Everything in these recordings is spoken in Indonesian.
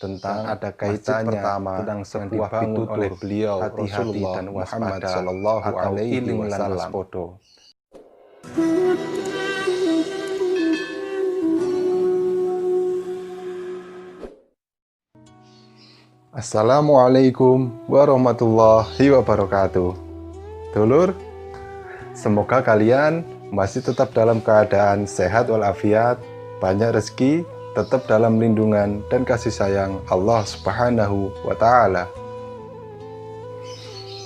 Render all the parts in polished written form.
tentang ada kaitannya pertama tentang sebuah dibangun oleh beliau hati-hati dan waspada atau iling lan waspada. Assalamualaikum warahmatullahi wabarakatuh. Dulur, semoga kalian masih tetap dalam keadaan sehat walafiat, banyak rezeki, tetap dalam lindungan dan kasih sayang Allah Subhanahu wa Ta'ala.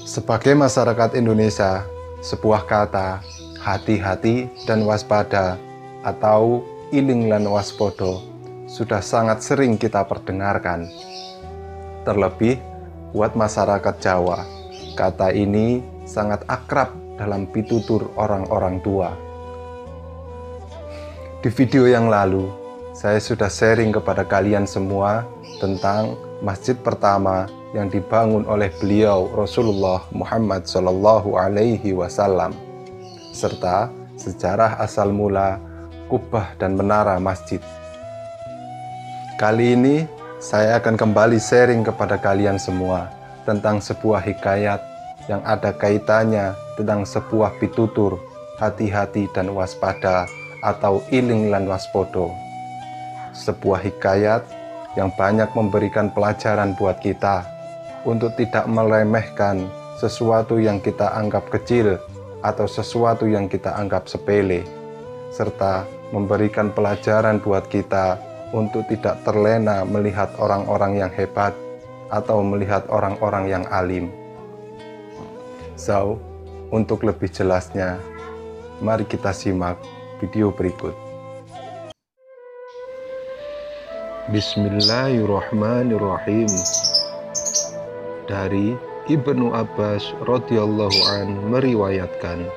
Sebagai masyarakat Indonesia, sebuah kata hati-hati dan waspada atau iling lan waspodo sudah sangat sering kita perdengarkan. Terlebih buat masyarakat Jawa, kata ini sangat akrab dalam pitutur orang-orang tua. Di video yang lalu, saya sudah sharing kepada kalian semua tentang masjid pertama yang dibangun oleh beliau Rasulullah Muhammad Sallallahu Alaihi Wasallam, serta sejarah asal mula kubah dan menara masjid. Kali ini saya akan kembali sharing kepada kalian semua tentang sebuah hikayat yang ada kaitannya tentang sebuah pitutur hati-hati dan waspada atau iling lan waspodo. Sebuah hikayat yang banyak memberikan pelajaran buat kita untuk tidak meremehkan sesuatu yang kita anggap kecil atau sesuatu yang kita anggap sepele, serta memberikan pelajaran buat kita untuk tidak terlena melihat orang-orang yang hebat atau melihat orang-orang yang alim. So, untuk lebih jelasnya, mari kita simak video berikut. Bismillahirrahmanirrahim. Dari Ibnu Abbas radhiyallahu an meriwayatkan,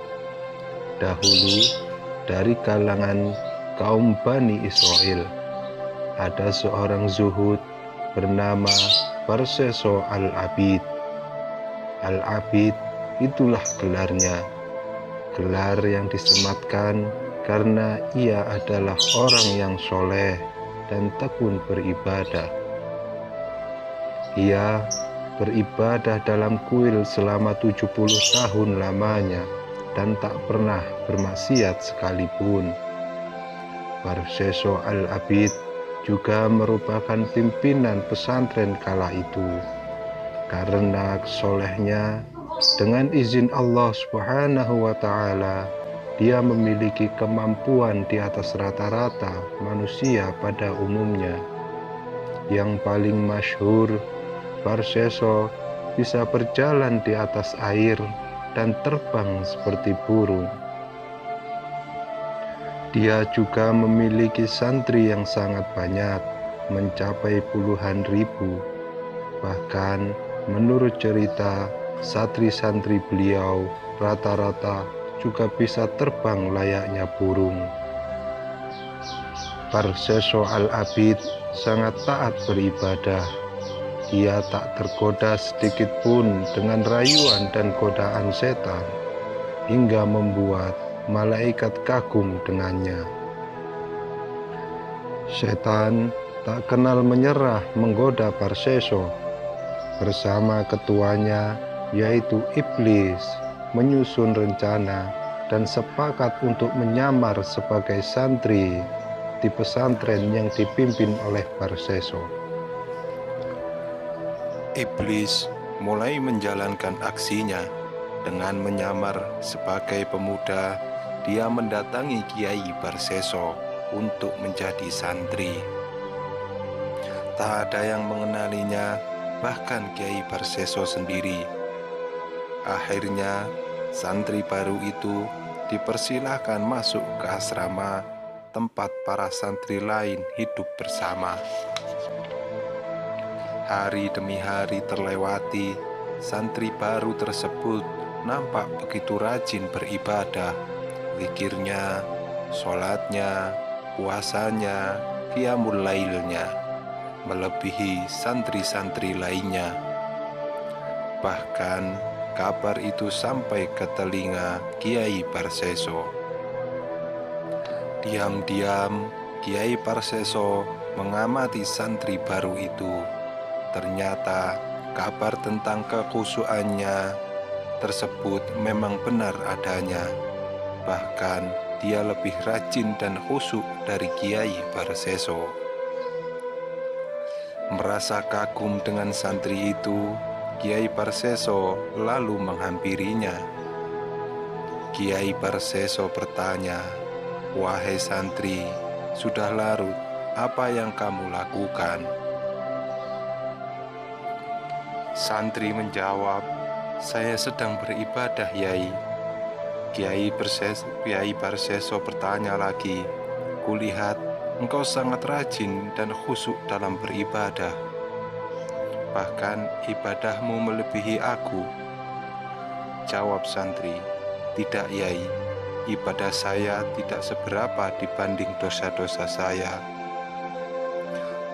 dahulu dari kalangan kaum Bani Israel ada seorang zuhud bernama Barseso Al-Abid. Al-Abid itulah gelarnya, gelar yang disematkan karena ia adalah orang yang soleh dan tekun beribadah. Ia beribadah dalam kuil selama 70 tahun lamanya dan tak pernah bermaksiat sekalipun. Barseso Al-Abid juga merupakan pimpinan pesantren kala itu. Karena solehnya, dengan izin Allah Subhanahu wa Ta'ala, dia memiliki kemampuan di atas rata-rata manusia pada umumnya. Yang paling masyhur, Barseso bisa berjalan di atas air dan terbang seperti burung. Dia juga memiliki santri yang sangat banyak, mencapai puluhan ribu. Bahkan menurut cerita, santri-santri beliau rata-rata juga bisa terbang layaknya burung. Barseso Al-Abid sangat taat beribadah. Ia tak tergoda sedikit pun dengan rayuan dan godaan setan, hingga membuat malaikat kagum dengannya. Setan tak kenal menyerah menggoda Barseso. Bersama ketuanya yaitu iblis menyusun rencana dan sepakat untuk menyamar sebagai santri di pesantren yang dipimpin oleh Barseso. Iblis mulai menjalankan aksinya dengan menyamar sebagai pemuda. Dia mendatangi Kiai Barseso untuk menjadi santri. Tak ada yang mengenalinya, bahkan Kiai Barseso sendiri. Akhirnya, santri baru itu dipersilahkan masuk ke asrama tempat para santri lain hidup bersama. Hari demi hari terlewati, santri baru tersebut nampak begitu rajin beribadah. Zikirnya, sholatnya, puasanya, qiyamul lailnya melebihi santri-santri lainnya. Bahkan kabar itu sampai ke telinga Kiai Barseso. Diam-diam Kiai Barseso mengamati santri baru itu. Ternyata kabar tentang kekhusyuannya tersebut memang benar adanya. Bahkan dia lebih rajin dan khusyuk dari Kiai Barseso. Merasa kagum dengan santri itu, Kiai Barseso lalu menghampirinya. Kiai Barseso bertanya, "Wahai santri, sudah larut, apa yang kamu lakukan?" Santri menjawab, "Saya sedang beribadah, Yai." Kiai Barseso bertanya lagi, "Kulihat engkau sangat rajin dan khusyuk dalam beribadah. Bahkan ibadahmu melebihi aku." Jawab santri, "Tidak, Yai. Ibadah saya tidak seberapa dibanding dosa-dosa saya."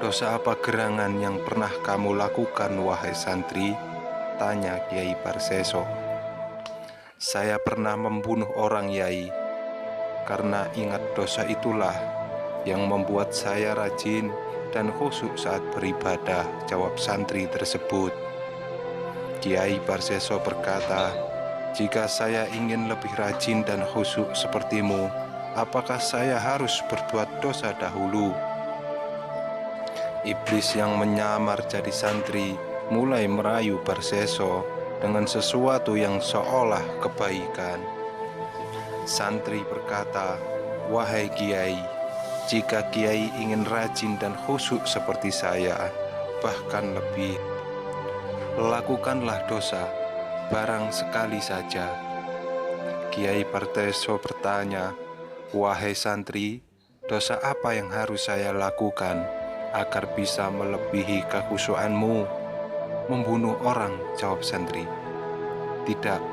"Dosa apa gerangan yang pernah kamu lakukan, wahai santri?" tanya Kiai Barseso. "Saya pernah membunuh orang, Yai. Karena ingat dosa itulah yang membuat saya rajin dan khusyuk saat beribadah," jawab santri tersebut. Kiai Barseso berkata, "Jika saya ingin lebih rajin dan khusyuk sepertimu, apakah saya harus berbuat dosa dahulu?" Iblis yang menyamar jadi santri mulai merayu Barseso dengan sesuatu yang seolah kebaikan. Santri berkata, "Wahai Kiai, jika Kiai ingin rajin dan khusyuk seperti saya, bahkan lebih, lakukanlah dosa, barang sekali saja." Kiai Barseso bertanya, "Wahai santri, dosa apa yang harus saya lakukan agar bisa melebihi kekhusyuanmu?" "Membunuh orang," jawab santri. "Tidak,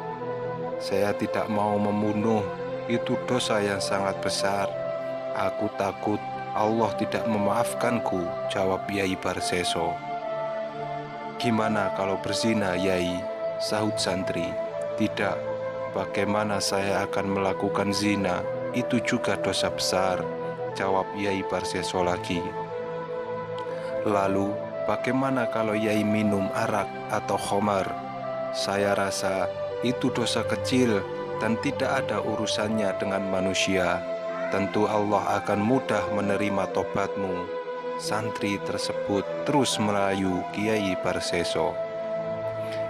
saya tidak mau membunuh. Itu dosa yang sangat besar. Aku takut Allah tidak memaafkanku," jawab Kiai Barseso. "Gimana kalau berzina, Yai?" sahut santri. "Tidak, bagaimana saya akan melakukan zina? Itu juga dosa besar," jawab Kiai Barseso lagi. "Lalu bagaimana kalau Yai minum arak atau khamar? Saya rasa itu dosa kecil dan tidak ada urusannya dengan manusia. Tentu Allah akan mudah menerima tobatmu." Santri tersebut terus merayu Kiai Barseso.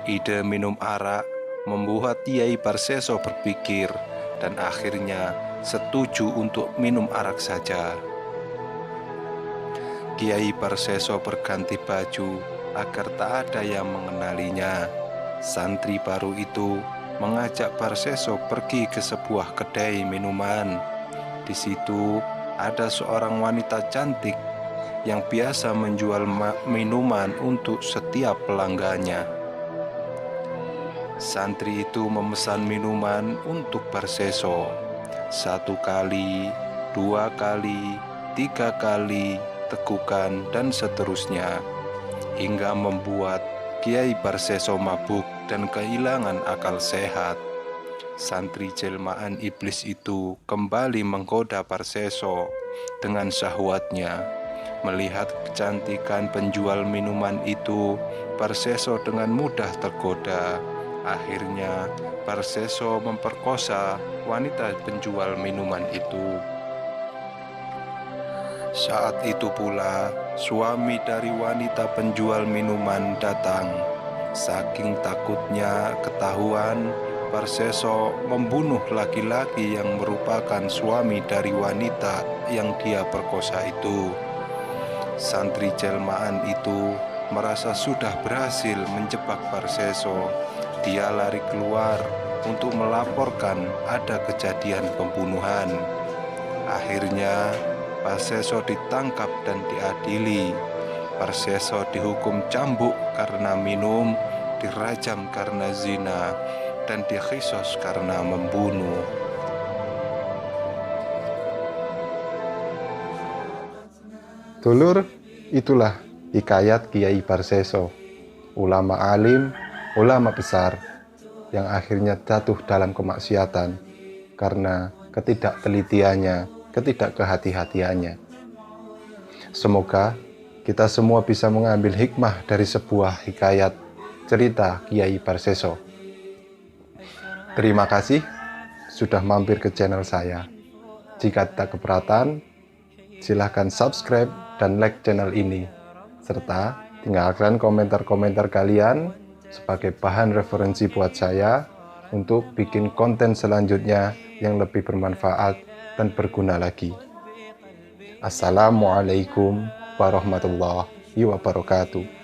Ide minum arak membuat Kiai Barseso berpikir dan akhirnya setuju untuk minum arak saja. Kiai Barseso berganti baju agar tak ada yang mengenalinya. Santri baru itu mengajak Barseso pergi ke sebuah kedai minuman. Di situ ada seorang wanita cantik yang biasa menjual minuman untuk setiap pelanggannya. Santri itu memesan minuman untuk Barseso. 1 kali, 2 kali, 3 kali, tegukan, dan seterusnya, hingga membuat Kiai Barseso mabuk dan kehilangan akal sehat. Santri jelmaan iblis itu kembali menggoda Barseso dengan syahwatnya. Melihat kecantikan penjual minuman itu, Barseso dengan mudah tergoda. Akhirnya Barseso memperkosa wanita penjual minuman itu. Saat itu pula suami dari wanita penjual minuman datang. Saking takutnya ketahuan, Barseso membunuh laki-laki yang merupakan suami dari wanita yang dia perkosa itu. Santri jelmaan itu merasa sudah berhasil menjebak Barseso. Dia lari keluar untuk melaporkan ada kejadian pembunuhan. Akhirnya Barseso ditangkap dan diadili. Barseso dihukum cambuk karena minum, dirajam karena zina, dan dikhisos karena membunuh. Dulur, itulah hikayat Kiai Barseso, ulama alim, ulama besar, yang akhirnya jatuh dalam kemaksiatan karena ketidaktelitiannya, ketidakhati-hatiannya. Semoga kita semua bisa mengambil hikmah dari sebuah hikayat cerita Kiai Parseso. Terima kasih sudah mampir ke channel saya. Jika tak keberatan, silahkan subscribe dan like channel ini, serta tinggalkan komentar-komentar kalian sebagai bahan referensi buat saya untuk bikin konten selanjutnya yang lebih bermanfaat dan berguna lagi. Assalamualaikum warahmatullahi wabarakatuh.